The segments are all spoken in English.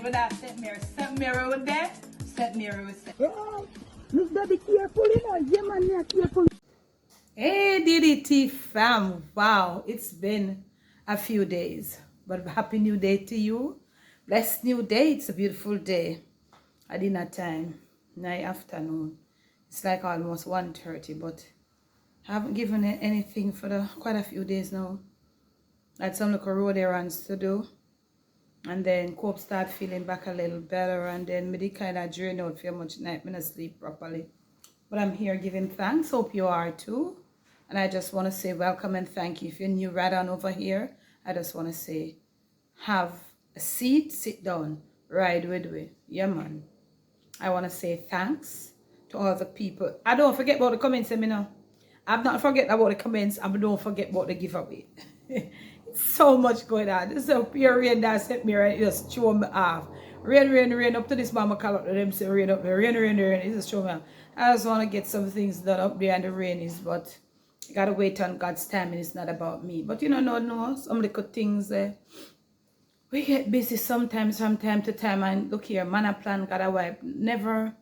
with that St. Mary. St. Mary with that. St. Mary with St. Oh, you gotta be careful, you know. Yeah, man, yeah, careful. Hey, DDT fam. Wow, it's been a few days. But happy new day to you. Blessed new day. It's a beautiful day. At dinner time. Night afternoon. It's like almost 1:30, but I haven't given it anything for quite a few days now. I had some little road errands to do. And then Cope start feeling back a little better, and then me kind of drain out for much night. Me not sleep properly. But I'm here giving thanks. Hope you are too. And I just want to say welcome and thank you. If you're new right on over here, I just want to say have a seat, sit down, ride with me. Yeah, man. I want to say thanks to all the people. I don't forget about the comments, you know. I'm not forget about the comments. I don't forget about the giveaway. So much going on. This is a pure rain that set me right. Just show me off. Rain up to this mama call up to them say rain up there. Rain. It just show me off. I just want to get some things done up there and the rain is, but you gotta wait on God's time and it's not about me. But you know, no, some little things we get busy sometimes from time to time, and look here, man a plan, God a wipe. Never,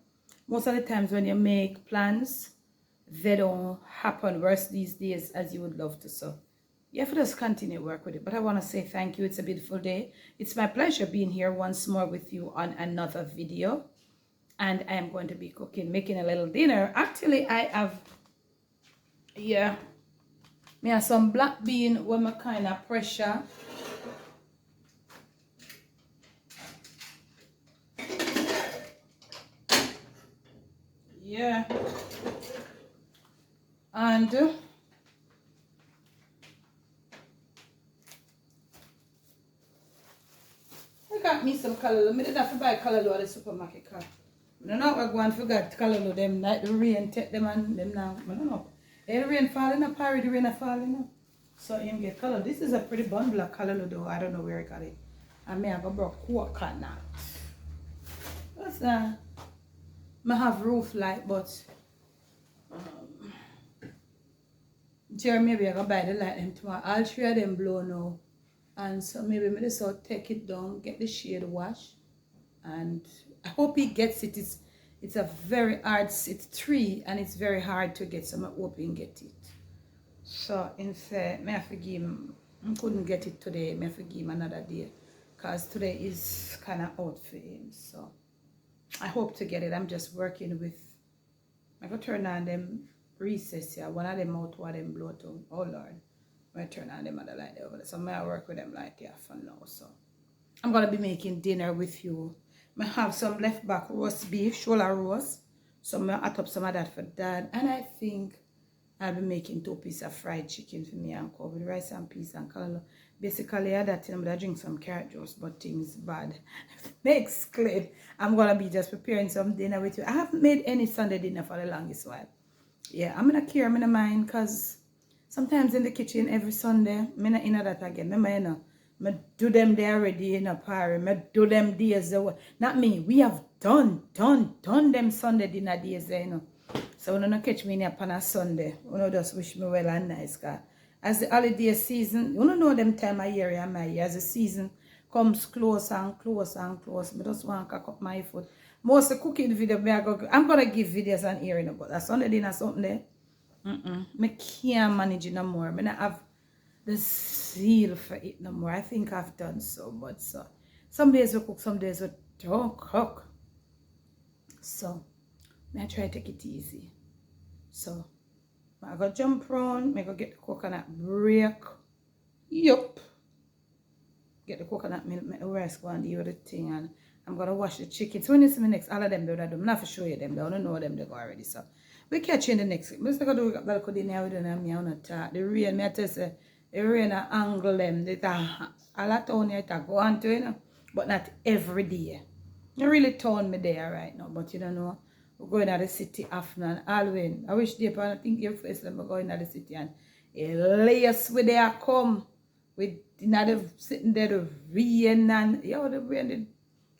most of the times when you make plans, they don't happen worse these days as you would love to. So you have to just continue work with it. But I want to say thank you. It's a beautiful day. It's my pleasure being here once more with you on another video. And I am going to be making a little dinner. Actually, I have, yeah, me have some black bean with my kind of pressure. Yeah. And I got me some callaloo. I didn't have to buy callaloo at the supermarket. I don't know what going to forget callaloo. Them like the rain take them and them now. I don't know. The rain falling up, the rain are falling up. So you get callaloo. This is a pretty bundle of callaloo though. I don't know where I got it. I may have a broke coconut. What's that? I have roof light, but Jerry, maybe I gotta buy the light them tomorrow. All three of them blow now. And so maybe I just take it down, get the shade wash. And I hope he gets it. It's a very hard, it's 3 and it's very hard to get, so I hope he can get it. So in fact, I have to give him, I couldn't get it today, I have to give him another day. Because today is kind of out for him. So I hope to get it. I'm just working with, I go turn on them recess here. One of them out, one of them blow to. Oh Lord. I turn on them other light over there. So I work with them light here for now. So I'm gonna be making dinner with you. I have some left back roast beef, shoulder roast. So I add up some of that for Dad. And I think I'll be making 2 pieces of fried chicken for me and cook with rice and peas and callaloo. Basically, I that I'm gonna drink some carrot juice, but things bad. Next clip, I'm gonna be just preparing some dinner with you. I haven't made any Sunday dinner for the longest while. Yeah, I'm gonna care, I'm gonna mind, because sometimes in the kitchen every Sunday, I'm not in that again. Remember, you know, I do them there already, you know, party. I do them days. Not me, we have done them Sunday dinner days there, you know. So when you catch me in upon a Sunday, you just wish me well and nice, because as the holiday season, you don't know them time of year in my year, as the season comes close and close and close, I just want to cock up my foot. Most of the cooking video, I'm going to give videos on here, you know, but that Sunday dinner something there, I can't manage it no more. I don't have the zeal for it no more. I think I've done so much. So some days we cook, some days we don't cook. So I try to take it easy. So I go jump around, I go get the coconut break. Yup. Get the coconut milk, make the rice go and deal with the thing, and I'm gonna wash the chicken. So when you see me next, all of them do that. I'm not for show you them, I don't know them they go already. So we catch you in the next week. I'm just gonna do a balcony dinner with them and me on talk. The rain, me I tell you, the rain angle them. A lot of town here go on to, you know, but not every day. You really town me there right now, but you don't know. We're going to the city after and always. I wish they I think your face them going to the city and a lace with their come with another sitting there the rain and the rain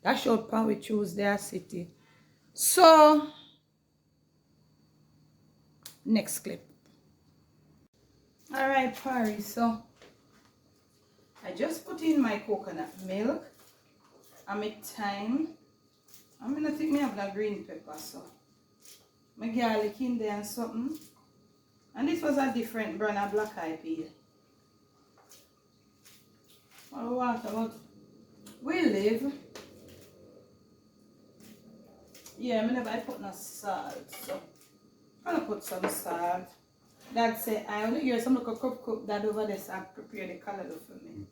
that short pan we choose their city. So next clip. Alright, Paris, so I just put in my coconut milk and my thyme. I'm gonna think me have that green pepper, so my garlic in there and something. And this was a different brand of black eyed pea. What we want about we live. Yeah, I never put no salt, so I'm gonna put some salt. Dad say I only hear some little cook that over there, so I prepare the color for me.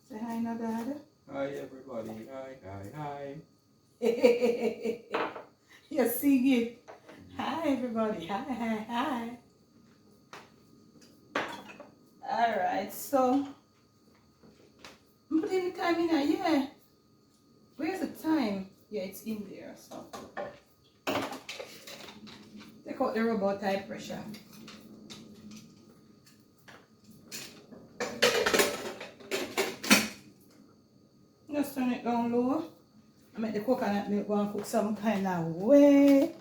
Say hi now, Dad. Hi everybody, hi. You see it. Hi everybody, hi. Alright, so I'm putting the time in there, yeah. Where's the time? Yeah, it's in there, so take out the robot type pressure. Just turn it down low. I make the coconut milk go and cook some kind of way.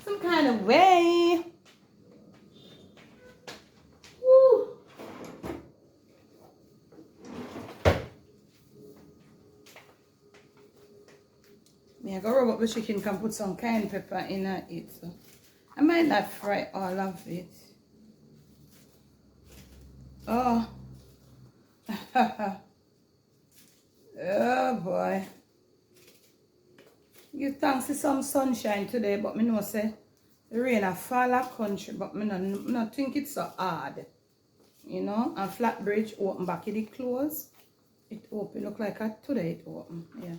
Some kind of way. Woo. Me I go rub up the chicken, can put some cayenne pepper in it. So I might not fry all of it. Oh. Oh boy. Give thanks to some sunshine today, but me know say the rain a fall a country, but me not think it's so hard. You know, and flat bridge open back it close. It open look like a today it open. Yeah.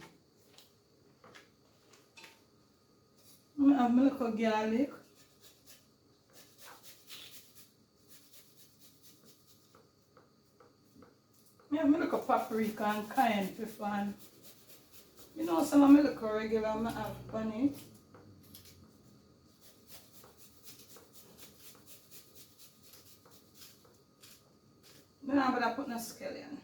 I have my little garlic. I have my little paprika and cayenne pepper and you know some of my little regular I have on it. Then I'm gonna put no scallion.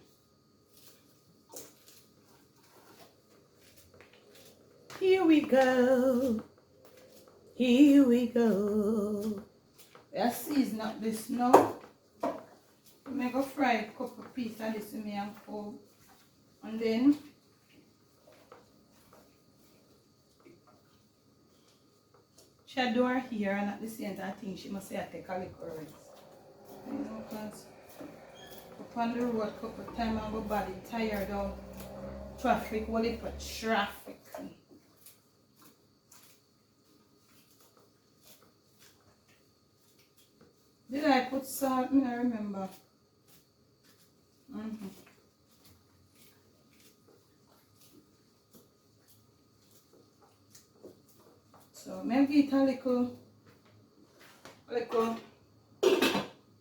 Here we go. Here we go. Let's season up this now. I'm going to fry a couple pieces of this in me and cold. And then she do her hair and at the same time I think she must say I take a little rest. You know, because up on the road a couple of times and my body tired out. Traffic, what it put traffic. Did I put salt? I don't remember. So maybe it a little,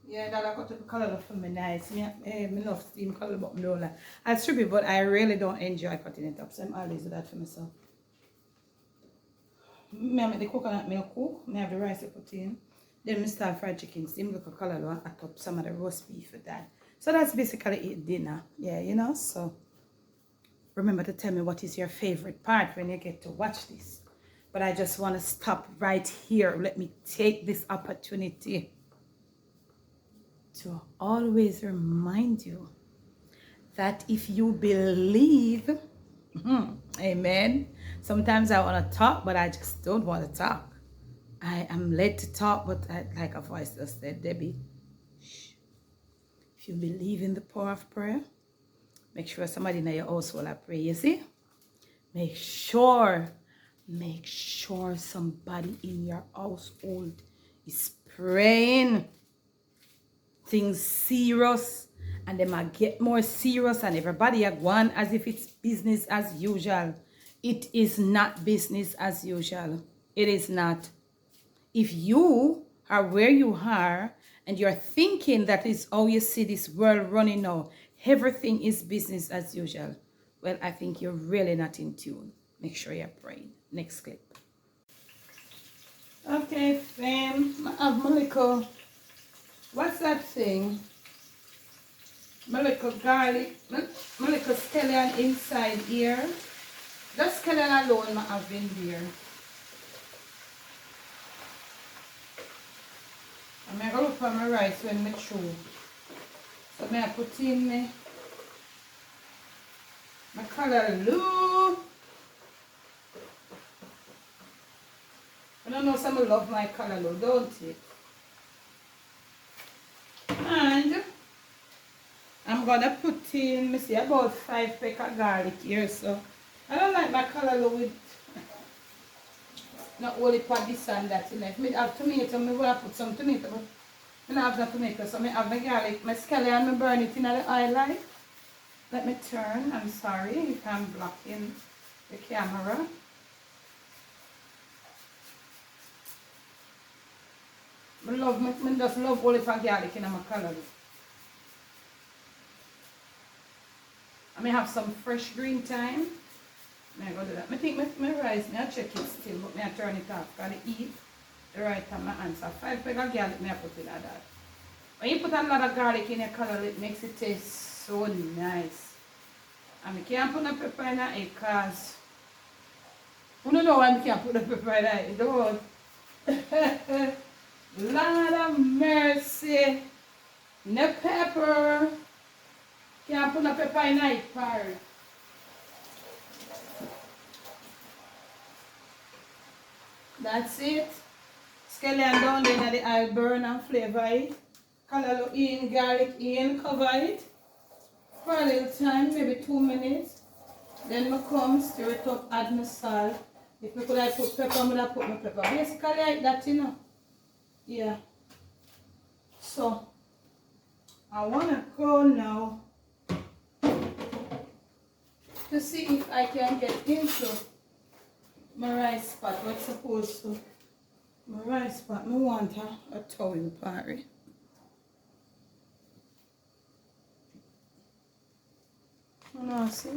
yeah, that I got to color for me nice. Me love steam color, but me don't like. I strip it, but I really don't enjoy cutting it up. So I'm always do that for myself. Me make the coconut milk cook. Me have the rice I put in. Then me start fried chicken. Steam look a color I top some of the roast beef for that. So that's basically it dinner. Yeah, you know. So remember to tell me what is your favorite part when you get to watch this. But I just want to stop right here. Let me take this opportunity to always remind you that if you believe, amen. Sometimes I want to talk, but I just don't want to talk. I am led to talk, but like a voice just said, Debbie, shh. If you believe in the power of prayer, make sure somebody in your household I pray, you see? Make sure somebody in your household is praying. Things serious, and they might get more serious, and everybody are going as if it's business as usual. It is not business as usual. It is not. If you are where you are and you're thinking that is how you see this world running now, everything is business as usual, well, I think you're really not in tune. Make sure you're praying. Next clip. Okay, fam. I have my little, what's that thing? My little garlic, my little scallion inside here. Just scallion alone I have in there. I'm going to look for my rice when I through. So I put in my callaloo. You know some love my callaloo, don't you? And I'm gonna put in, me see, about 5 peck of garlic here, so I don't like my callaloo with not only for this and that in it. Me have tomato, me will put some tomato, but I don't have no tomato, so I have my garlic, my scallion, and I burn it in the oil light. Let me turn, I'm sorry if I'm blocking the camera. I just love olive and garlic in my callaloo. I may have some fresh green thyme. I go do that. I think my rice, I check it still, but I turn it off because I eat the right time my answer. 5 peck of garlic I put in that. When you put a lot of garlic in your callaloo, it makes it taste so nice. And I can't put no pepper in it because I don't know why I can't put the pepper in it. Don't. Lord of mercy. No pepper. Can't put no pepper in it, parrot. That's it. Scallion down there in the oil, burn and flavor it. Callaloo in, garlic in, cover it for a little time, maybe 2 minutes. Then I come, stir it up, add my salt. If I could put pepper, I would put my pepper. Basically like that, you know. Yeah. So, I want to go now to see if I can get into my rice pot. What's supposed to? My rice pot, I want a towel party. You know, see?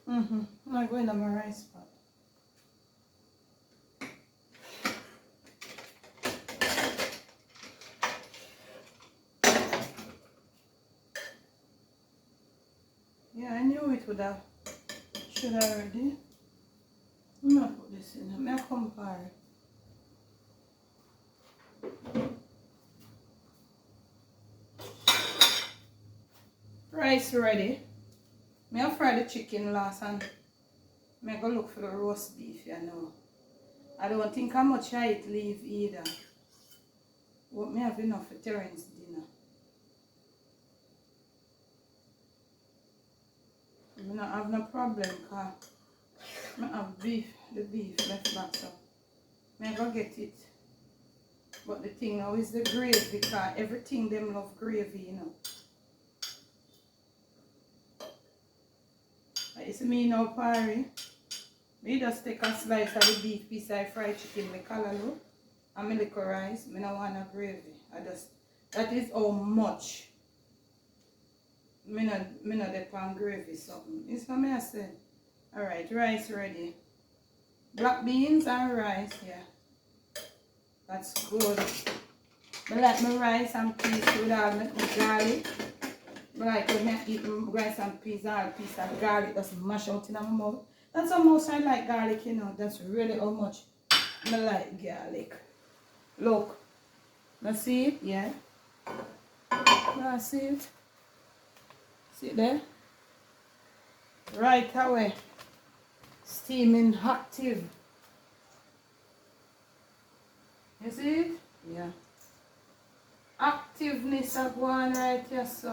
I'm going to my rice pot. Yeah, I knew it would have. Should I already? I'm going to put this in. I'm going to compare. Rice ready. I fry the chicken last and I go look for the roast beef, you know. I don't think how much I eat leave either. But I have enough for Terrence's dinner. I don't have no problem because I have the beef left back, so I go get it. But the thing now is the gravy because everything them love gravy, you know. You see me now, Parry. Me just take a slice of the beef piece of fried chicken, my callaloo, and my little rice. I don't want a gravy. That is how much I not depend gravy something. It's what I said. Alright, rice ready. Black beans and rice, yeah. That's good. I like my rice and peas with all my garlic. I like when I eat my rice and peas, all piece of garlic just mash out in my mouth. That's how much I like garlic, you know. That's really how much I like garlic. Look. Now see it? Yeah. Now see it? See it there? Right away. Steaming active. You see it? Yeah. Activeness of one right here, so.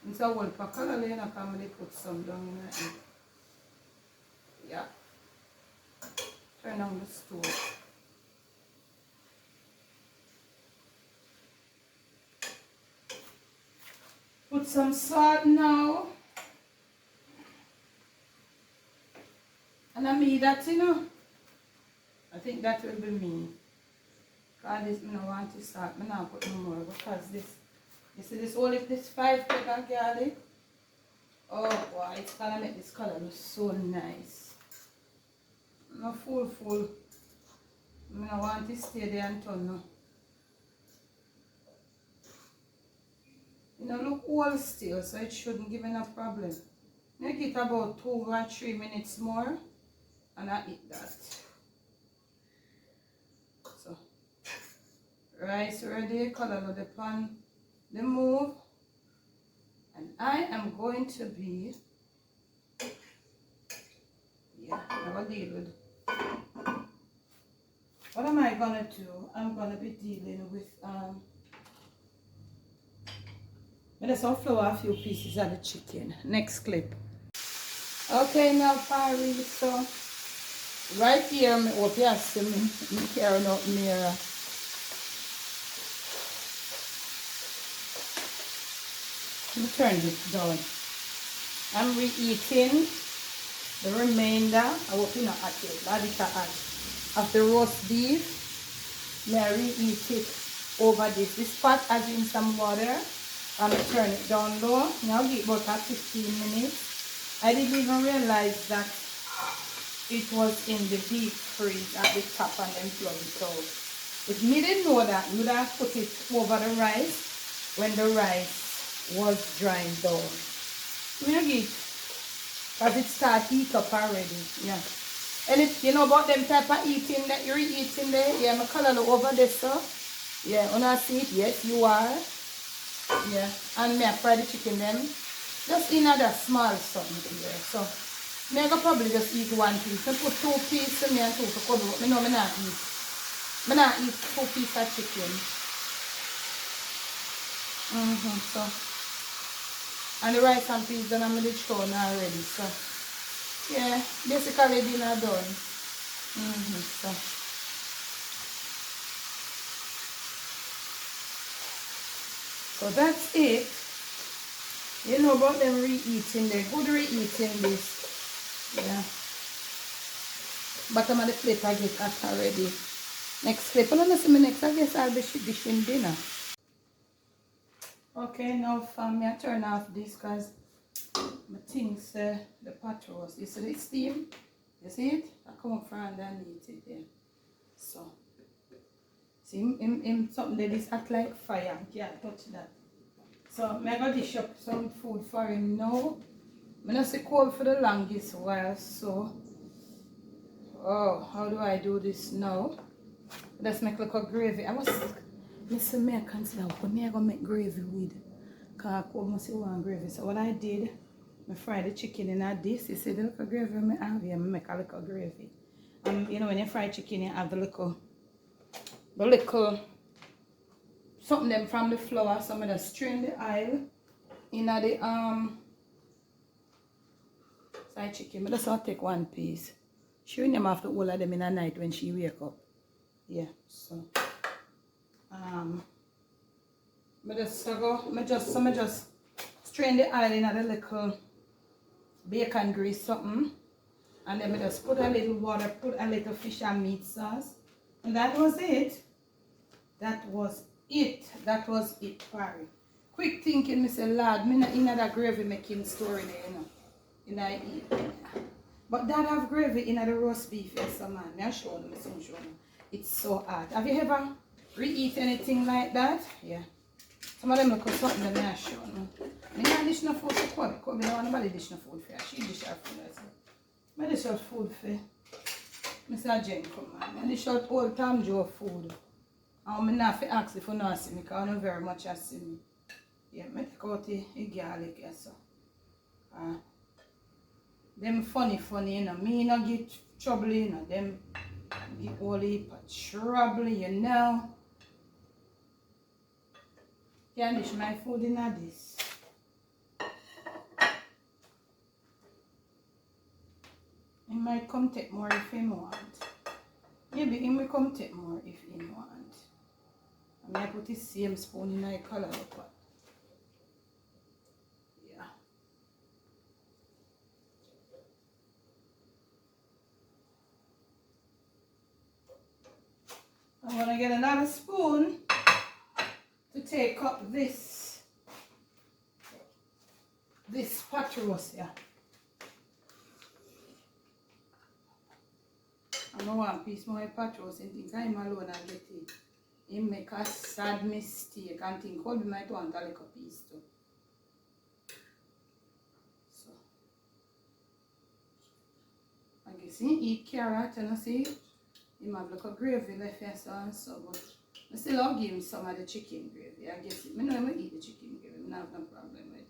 It's a whole pack of color, you know, can put some down in it. Yeah. Turn on the stove. Put some salt now. And I mean that, you know. I think that will be me. Because this, I don't want to salt. I don't put no more because this, you see this only this 5 peck of garlic. Oh boy, it's gonna make this color look so nice. No full. I don't want to stay there and turn no. You know, look all still, so it shouldn't give me no problem. Make it about 2 or 3 minutes more, and I eat that. So, rice ready, color of the pan, the move, and I am going to be, yeah, I'm gonna deal with. What am I gonna do? I'm gonna be dealing with let's flour a few pieces of the chicken. Next clip. Okay, now Paris, so right here, I hope you see me carrying out mirror. Let me turn this down. I'm reheating the remainder. I hope you not at it. That is of the roast beef. May I reheat it over this. This pot has in some water. I'm going to turn it down low. Now give it about 15 minutes. I didn't even realize that it was in the deep freeze at the top and then plug it out. If me didn't know that, you would have put it over the rice when the rice was drying down. Maybe because it started heat up already. Yeah. And if you know about them type of eating that you're eating there, yeah, my color over there, so yeah, when I see it, yes, you are. Yeah, and me I fry the chicken then. Just in another small something there. So me I go probably just eat one piece. I put 2 pieces to me and 2 to cover up. Me know me not eat. Me not eat 2 pieces of chicken. So and the rice and peas done I'm in the thrown already. So yeah, basically dinner done. So that's it. You know about them reheating, they're good reheating this. Yeah. Bottom of the plate I get hot already. Next clip, and see me next, I guess I'll be dishing dinner. Okay, now fam, I turn off this because my things, the pot roast. You see the steam? You see it? I come from underneath it there. So, see, something that is hot like fire. You can't touch that. So, I'm going to dish up some food for him now. I'm not say cold for the longest while, so how do I do this now? Let's make like a gravy. I was Mr. Me I consider what me I gonna make gravy with. Cause I must say one gravy. So what I did, I fried the chicken in this. You see the little gravy I have here, I make a little gravy. You know when you fry chicken you have the little something them from the flour, so I'm gonna strain the oil in the side chicken. But just take one piece. She will have to all of them in the night when she wake up. Yeah, so I just strain the oil in a little bacon grease something, and then I just put a little water, put a little fish and meat sauce, and that was it. That was it, Barry. Quick thinking, Mr. Lad, me not in that gravy making story there, you know. But that have gravy in the roast beef, yes, man. Me show them, it's so hard. Have you ever re-eat anything like that? Yeah. Some of them look something that I show them. I don't dish no food for Kobe. Kobe don't want nobody dish no food for her. She dish her food as well. I dish her food for Mr. Jen, come on. I dish out old Tom Joe food. And I'm not ask if you not see me, because I don't very much see me. Yeah, I take out the garlic, yes, so. Them funny, you know. Me not get trouble, you know. Them get all heap of trouble, you know. Can't dish my food in this. He might come take more if he want. Maybe he may come take more if he want. I might put the same spoon in my color pot. Yeah. I'm gonna get another spoon to take up this pot roast here. I don't want a piece more pot roast and think I'm alone and get it. He make a sad mistake and think Colby might want a little piece too. So I guess he eat carrot and I see he have like a gravy left here so and so, but I still I'll give him some of the chicken gravy. I guess I know I'm gonna eat the chicken gravy, I have no problem with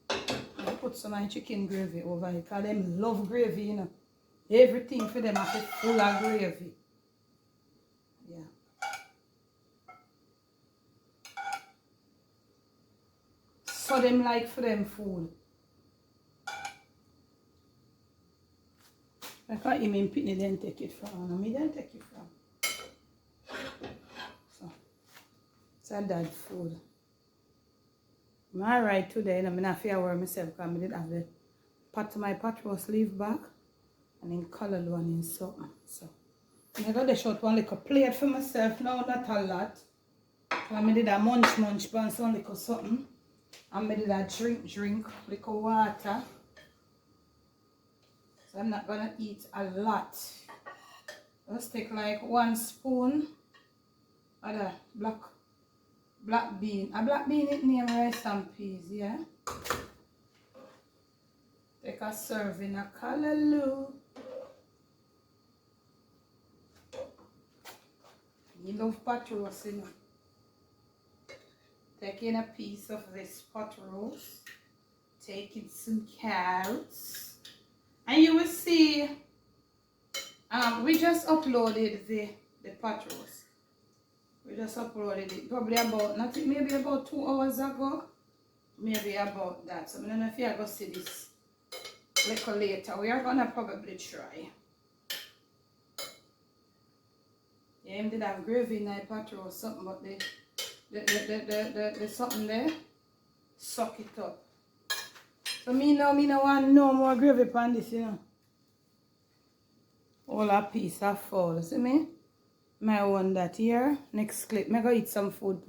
that. put some of my chicken gravy over it because them love gravy, you know. Everything for them is full of gravy. Yeah. So them like for them food. I can't even pitney then take it from. Me then take it from. So it's a dad food. I'm alright today, and I'm not fear worry myself because I did have the my pot roast leave back and then colored one in something. So I got the short one little plate for myself now, not a lot. So I did a munch pan some little something. And I did a drink little water. So I'm not gonna eat a lot. Just take like 1 spoon of the black bean. A black bean it name rice and peas, yeah. Take a serving of callaloo. You love pot roast, you know. Take in a piece of this pot roast. Take in some carrots. And you will see, we just uploaded the pot roast. We just uploaded it probably about, maybe about 2 hours ago. Maybe about that. So I don't know if you are going to see this little later. We are going to probably try. Yeah, him did have gravy in that pot roast something, but the something there suck it up. So me no want no more gravy pan this, you know. All a piece of fall. See me? My one that here. Next clip. I go eat some food.